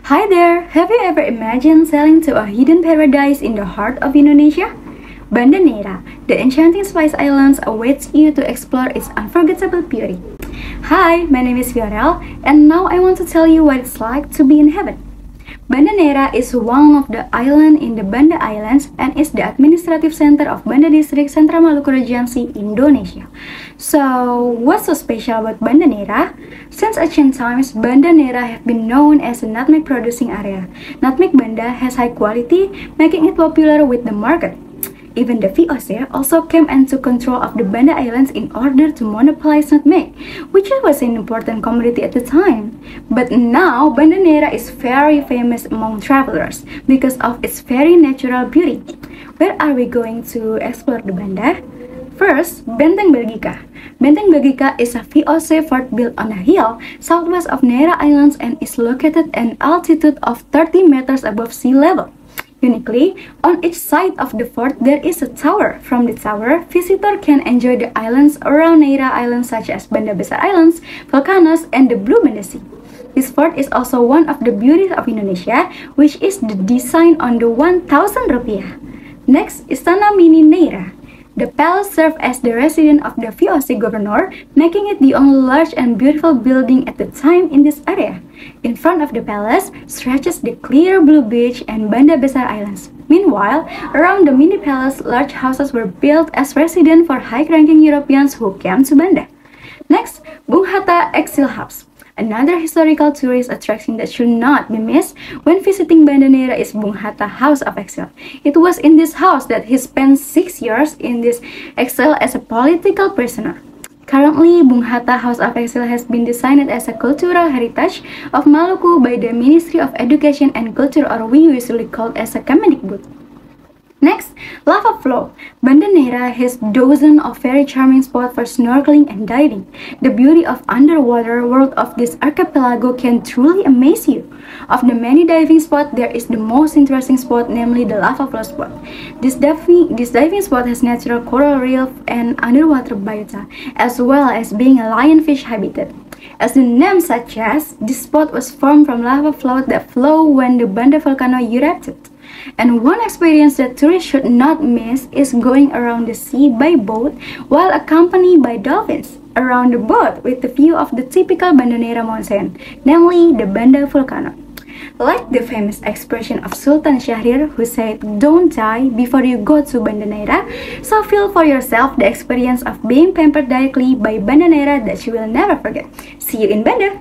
Hi there! Have you ever imagined sailing to a hidden paradise in the heart of Indonesia? Banda Neira, the enchanting Spice Islands awaits you to explore its unforgettable beauty. Hi, my name is Fiorel, and now I want to tell you what it's like to be in heaven. Banda Neira is one of the islands in the Banda Islands and is the administrative center of Banda District, Sentra Maluku Regency, Indonesia. So, what's so special about Banda Neira? Since ancient times, Banda Neira have been known as a nutmeg producing area. Nutmeg Banda has high quality, making it popular with the market. Even the VOC also came into control of the Banda Islands in order to monopolize nutmeg, which was an important commodity at the time. But now, Banda Neira is very famous among travelers because of its very natural beauty. Where are we going to explore the Banda? First, Benteng Belgika. Benteng Belgika is a VOC fort built on a hill southwest of Neira Islands and is located at an altitude of 30 meters above sea level. Uniquely, on each side of the fort there is a tower. From the tower, visitors can enjoy the islands around Neira Island such as Banda Besar Islands, Vulkanos, and the Blue Banda Sea. This fort is also one of the beauties of Indonesia, which is the design on the 1,000 rupiah. Next, Istana Mini Neira. The palace served as the residence of the VOC governor, making it the only large and beautiful building at the time in this area. In front of the palace stretches the clear blue beach and Banda Besar Islands. Meanwhile, around the mini palace, large houses were built as residence for high-ranking Europeans who came to Banda. Next, Bung Hatta Exile House. Another historical tourist attraction that should not be missed when visiting Banda Neira is Bung Hatta House of Exile. It was in this house that he spent 6 years in this exile as a political prisoner. Currently, Bung Hatta House of Exile has been designed as a cultural heritage of Maluku by the Ministry of Education and Culture, or we usually call as a Kemendikbud. Next, Lava Flow. Banda Neira has dozens of very charming spots for snorkeling and diving. The beauty of underwater world of this archipelago can truly amaze you. Of the many diving spots, there is the most interesting spot, namely the Lava Flow spot. This diving spot has natural coral reef and underwater biota, as well as being a lionfish habitat. As the name suggests, this spot was formed from lava flow that flowed when the Banda volcano erupted. And one experience that tourists should not miss is going around the sea by boat while accompanied by dolphins around the boat with the view of the typical Banda Neira mountain, namely the Banda volcano. Like the famous expression of Sultan Syahrir who said, "Don't die before you go to Banda Neira," so feel for yourself the experience of being pampered directly by Banda Neira that you will never forget. See you in Banda!